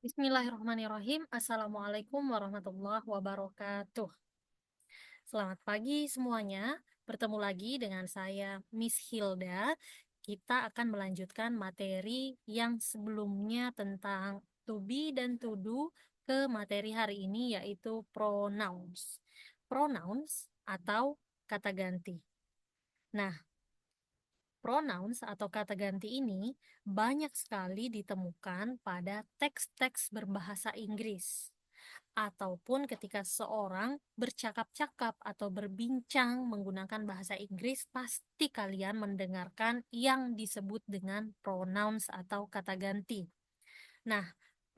Bismillahirrahmanirrahim. Assalamualaikum warahmatullahi wabarakatuh. Selamat pagi semuanya. Bertemu lagi dengan saya, Miss Hilda. Kita akan melanjutkan materi yang sebelumnya tentang to be dan to do ke materi hari ini yaitu pronouns. Pronouns atau kata ganti. Nah, pronouns atau kata ganti ini banyak sekali ditemukan pada teks-teks berbahasa Inggris ataupun ketika seorang bercakap-cakap atau berbincang menggunakan bahasa Inggris, pasti kalian mendengarkan yang disebut dengan pronouns atau kata ganti. Nah,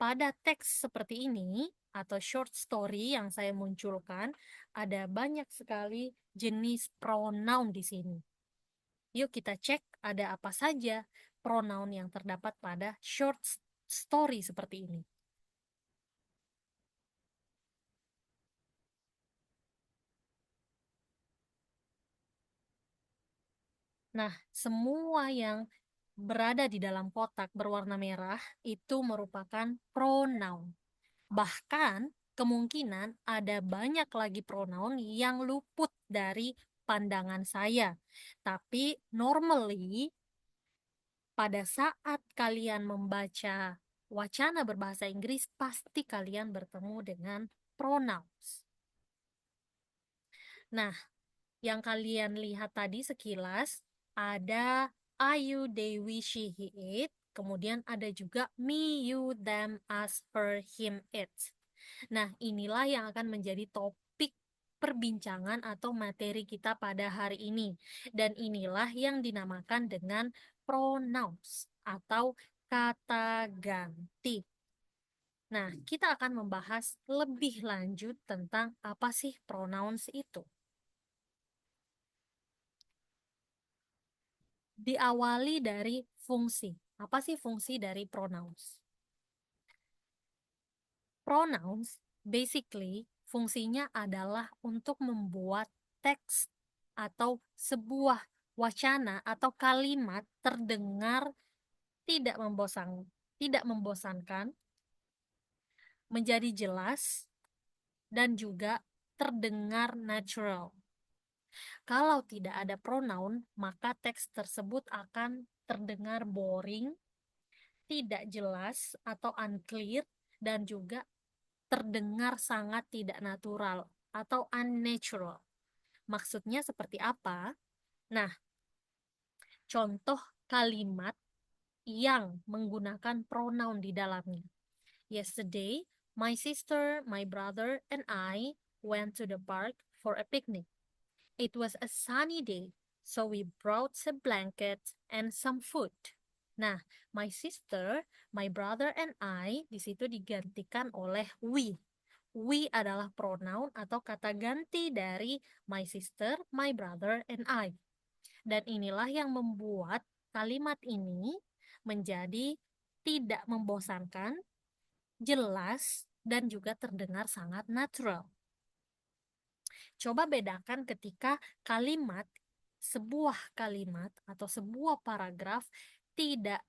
pada teks seperti ini atau short story yang saya munculkan, ada banyak sekali jenis pronoun di sini. Yuk kita cek ada apa saja pronoun yang terdapat pada short story seperti ini. Nah, semua yang berada di dalam kotak berwarna merah itu merupakan pronoun. Bahkan kemungkinan ada banyak lagi pronoun yang luput dari pandangan saya. Tapi normally pada saat kalian membaca wacana berbahasa Inggris, pasti kalian bertemu dengan pronouns. Nah, yang kalian lihat tadi sekilas ada I, you, they, we, she, he, it. Kemudian ada juga me, you, them, us, her, him, it. Nah, inilah yang akan menjadi topik perbincangan atau materi kita pada hari ini. Dan inilah yang dinamakan dengan pronouns atau kata ganti. Nah, kita akan membahas lebih lanjut tentang apa sih pronouns itu. Diawali dari fungsi. Apa sih fungsi dari pronouns? Pronouns basically fungsinya adalah untuk membuat teks atau sebuah wacana atau kalimat terdengar tidak tidak membosankan, menjadi jelas dan juga terdengar natural. Kalau tidak ada pronoun, maka teks tersebut akan terdengar boring, tidak jelas atau unclear, dan juga terdengar sangat tidak natural atau unnatural. Maksudnya seperti apa? Nah, contoh kalimat yang menggunakan pronoun di dalamnya. Yesterday, my sister, my brother, and I went to the park for a picnic. It was a sunny day, so we brought a blanket and some food. Nah, my sister, my brother, and I di situ digantikan oleh we. We adalah pronoun atau kata ganti dari my sister, my brother, and I. Dan inilah yang membuat kalimat ini menjadi tidak membosankan, jelas, dan juga terdengar sangat natural. Coba bedakan ketika sebuah kalimat atau sebuah paragraf tidak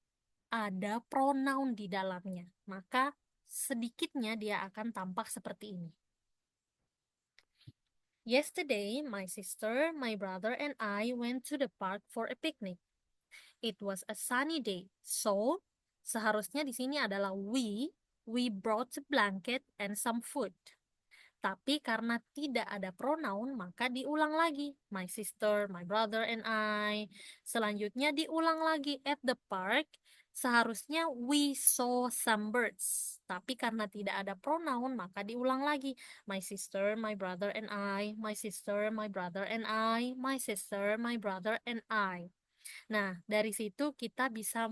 ada pronoun di dalamnya, maka sedikitnya dia akan tampak seperti ini. Yesterday, my sister, my brother, and I went to the park for a picnic. It was a sunny day, so seharusnya di sini adalah we brought a blanket and some food. Tapi karena tidak ada pronoun, maka diulang lagi. My sister, my brother, and I. Selanjutnya diulang lagi. At the park, seharusnya we saw some birds. Tapi karena tidak ada pronoun, maka diulang lagi. My sister, my brother, and I. My sister, my brother, and I. My sister, my brother, and I. Nah, dari situ kita bisa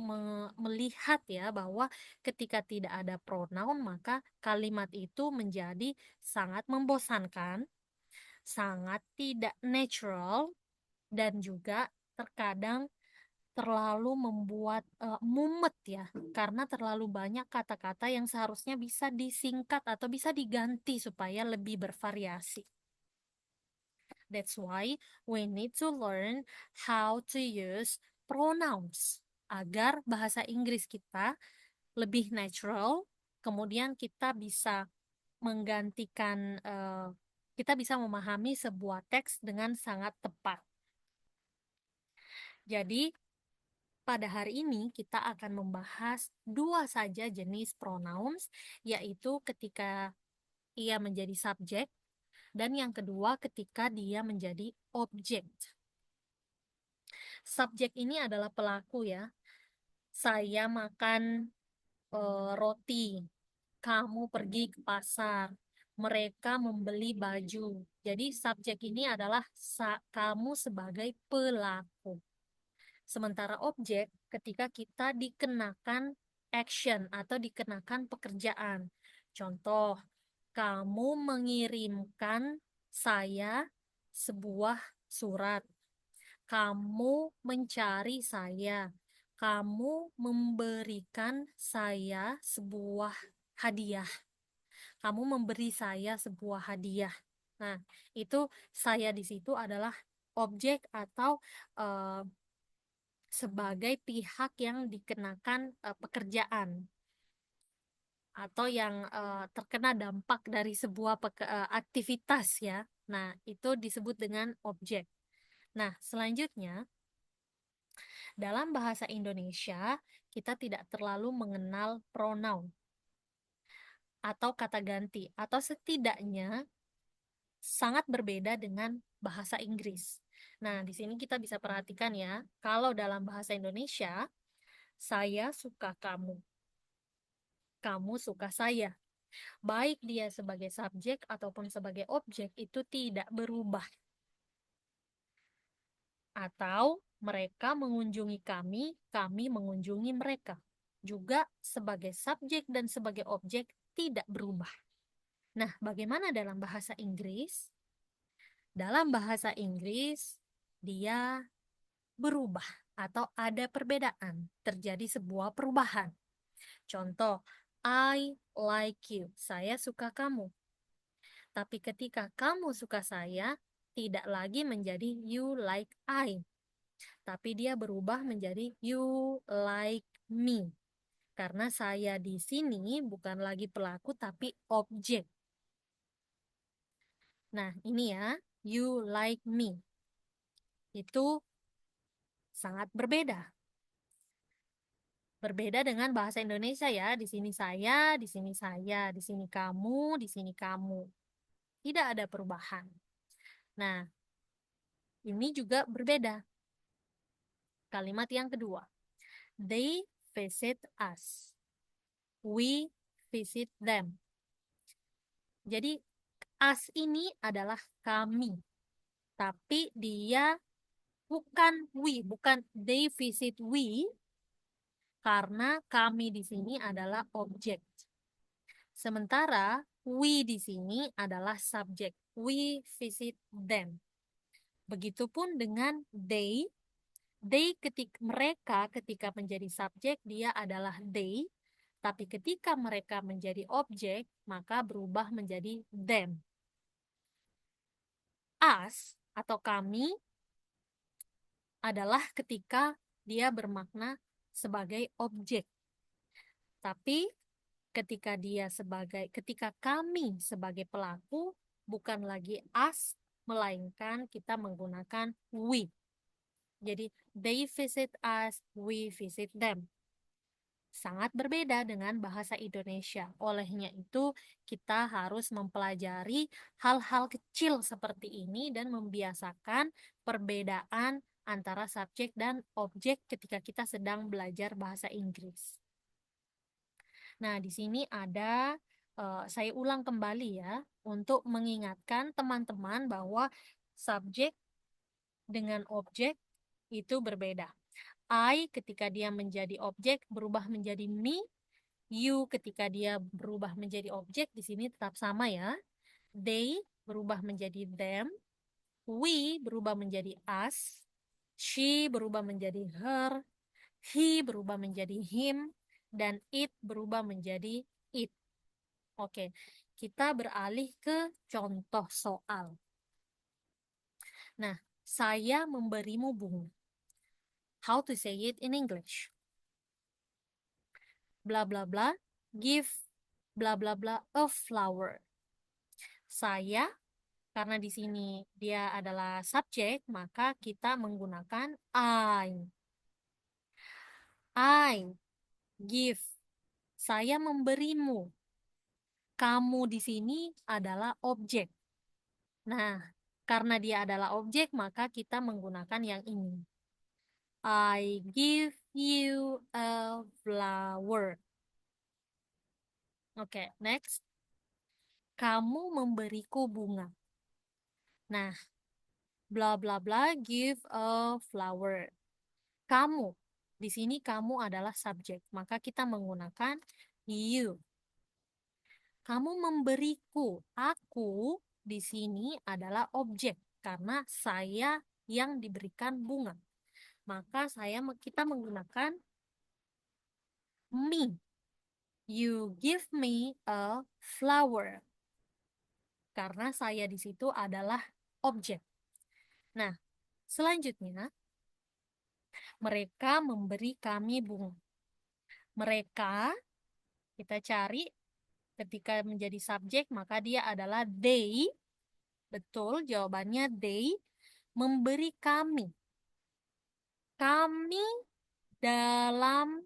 melihat ya bahwa ketika tidak ada pronoun maka kalimat itu menjadi sangat membosankan, sangat tidak natural dan juga terkadang terlalu membuat mumet ya karena terlalu banyak kata-kata yang seharusnya bisa disingkat atau bisa diganti supaya lebih bervariasi. That's why we need to learn how to use pronouns agar bahasa Inggris kita lebih natural, kemudian kita bisa menggantikan, kita bisa memahami sebuah teks dengan sangat tepat. Jadi, pada hari ini kita akan membahas dua saja jenis pronouns, yaitu ketika ia menjadi subjek dan yang kedua ketika dia menjadi objek. Subjek ini adalah pelaku ya. Saya makan roti, kamu pergi ke pasar, mereka membeli baju. Jadi subjek ini adalah kamu sebagai pelaku. Sementara objek ketika kita dikenakan action atau dikenakan pekerjaan. Contoh, kamu mengirimkan saya sebuah surat. Kamu mencari saya. Kamu memberikan saya sebuah hadiah. Kamu memberi saya sebuah hadiah. Nah, itu saya di situ adalah objek atau sebagai pihak yang dikenakan pekerjaan atau yang terkena dampak dari sebuah aktivitas ya. Nah, itu disebut dengan objek. Nah, selanjutnya dalam bahasa Indonesia kita tidak terlalu mengenal pronoun atau kata ganti, atau setidaknya sangat berbeda dengan bahasa Inggris. Nah, di sini kita bisa perhatikan ya, kalau dalam bahasa Indonesia, saya suka kamu, kamu suka saya. Baik dia sebagai subjek ataupun sebagai objek itu tidak berubah. Atau mereka mengunjungi kami mengunjungi mereka. Juga sebagai subjek dan sebagai objek tidak berubah. Nah, bagaimana dalam bahasa Inggris? Dalam bahasa Inggris, dia berubah atau ada perbedaan, terjadi sebuah perubahan. Contoh, I like you, saya suka kamu. Tapi ketika kamu suka saya, tidak lagi menjadi you like I, tapi dia berubah menjadi you like me. Karena saya di sini bukan lagi pelaku tapi objek. Nah, ini ya, you like me. Itu sangat berbeda. Berbeda dengan bahasa Indonesia ya. Di sini saya, di sini saya, di sini kamu, di sini kamu. Tidak ada perubahan. Nah, ini juga berbeda. Kalimat yang kedua. They visit us. We visit them. Jadi, us ini adalah kami. Tapi dia bukan we, bukan they visit we, karena kami di sini adalah objek. Sementara we di sini adalah subjek. We visit them. Begitupun dengan they. They mereka ketika menjadi subjek dia adalah they. Tapi ketika mereka menjadi objek maka berubah menjadi them. Us atau kami adalah ketika dia bermakna sebagai objek. Tapi ketika kami sebagai pelaku bukan lagi us, melainkan kita menggunakan we. Jadi they visit us, we visit them. Sangat berbeda dengan bahasa Indonesia. Olehnya itu kita harus mempelajari hal-hal kecil seperti ini dan membiasakan perbedaan antara subjek dan objek ketika kita sedang belajar bahasa Inggris. Nah, di sini ada, saya ulang kembali ya, untuk mengingatkan teman-teman bahwa subjek dengan objek itu berbeda. I ketika dia menjadi objek berubah menjadi me, you ketika dia berubah menjadi objek di sini tetap sama ya. They berubah menjadi them, we berubah menjadi us, she berubah menjadi her, he berubah menjadi him, dan it berubah menjadi it. Oke, kita beralih ke contoh soal. Nah, saya memberimu bunga. How to say it in English? Blah blah blah, give bla bla bla a flower. Saya, karena di sini dia adalah subjek, maka kita menggunakan I. I give. Saya memberimu. Kamu di sini adalah objek. Nah, karena dia adalah objek, maka kita menggunakan yang ini. I give you a flower. Oke, next. Kamu memberiku bunga. Nah, bla bla bla give a flower. Kamu. Di sini kamu adalah subjek, maka kita menggunakan you. Kamu memberiku. Aku di sini adalah objek karena saya yang diberikan bunga. Maka kita menggunakan me. You give me a flower. Karena saya di situ adalah objek. Nah, selanjutnya mereka memberi kami bunga. Mereka kita cari ketika menjadi subjek maka dia adalah they. Betul, jawabannya they memberi kami. Kami dalam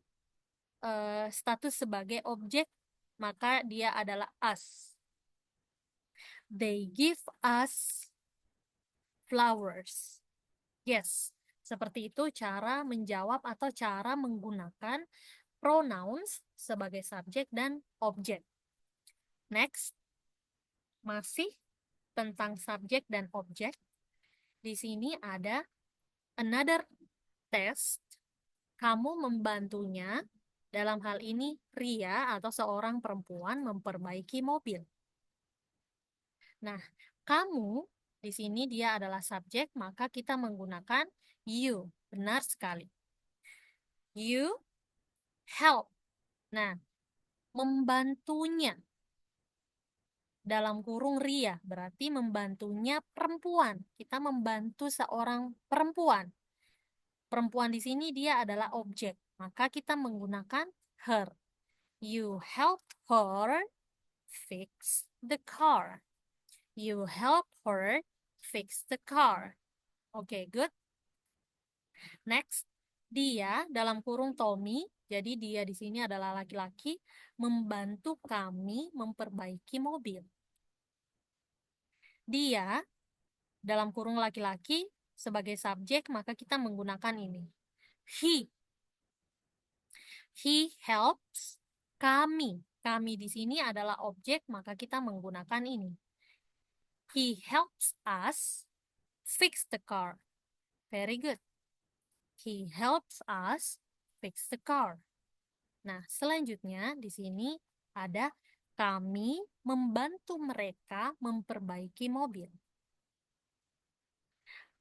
status sebagai objek, maka dia adalah us. They give us flowers. Yes, seperti itu cara menjawab atau cara menggunakan pronouns sebagai subjek dan objek. Next, masih tentang subjek dan objek. Di sini ada another test. Kamu membantunya, dalam hal ini Ria atau seorang perempuan memperbaiki mobil. Nah, kamu di sini dia adalah subjek, maka kita menggunakan you. Benar sekali. You help. Nah, membantunya dalam kurung Ria berarti membantunya perempuan. Kita membantu seorang perempuan. Perempuan di sini dia adalah objek, maka kita menggunakan her. You help her fix the car. You help her fix the car. Oke, good. Next, dia dalam kurung Tommy, jadi dia di sini adalah laki-laki, membantu kami memperbaiki mobil. Dia dalam kurung laki-laki sebagai subjek, maka kita menggunakan ini. He. He helps kami. Kami di sini adalah objek, maka kita menggunakan ini. He helps us fix the car. Very good. He helps us fix the car. Nah, selanjutnya di sini ada kami membantu mereka memperbaiki mobil.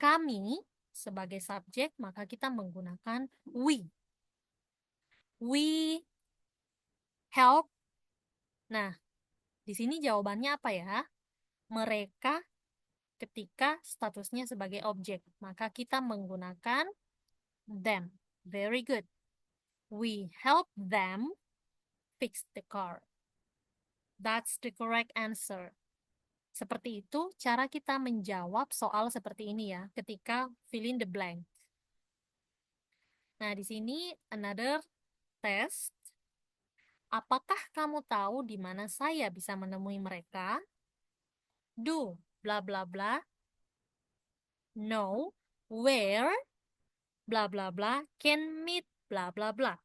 Kami sebagai subjek, maka kita menggunakan we. We help. Nah, di sini jawabannya apa ya? Mereka ketika statusnya sebagai objek, maka kita menggunakan them. Very good. We help them fix the car. That's the correct answer. Seperti itu cara kita menjawab soal seperti ini ya, ketika fill in the blank. Nah, di sini another test. Apakah kamu tahu di mana saya bisa menemui mereka? Do, bla bla bla. Know, where, bla bla bla, can meet, bla bla bla.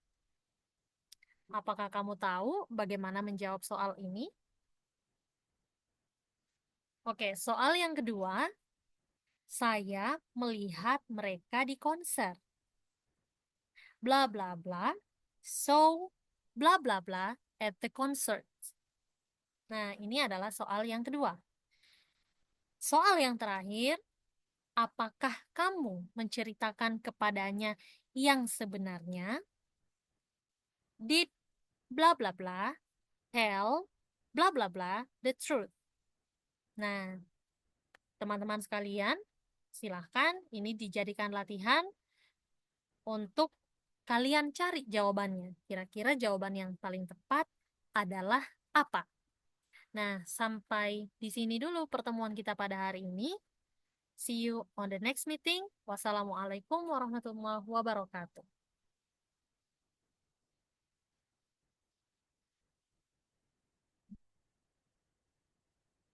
Apakah kamu tahu bagaimana menjawab soal ini? Oke, soal yang kedua. Saya melihat mereka di konser. Bla bla bla. So, bla bla bla at the concert. Nah, ini adalah soal yang kedua. Soal yang terakhir, apakah kamu menceritakan kepadanya yang sebenarnya? Did bla bla bla tell bla bla bla the truth? Nah, teman-teman sekalian, silahkan ini dijadikan latihan untuk kalian cari jawabannya. Kira-kira jawaban yang paling tepat adalah apa. Nah, sampai di sini dulu pertemuan kita pada hari ini. See you on the next meeting. Wassalamualaikum warahmatullahi wabarakatuh.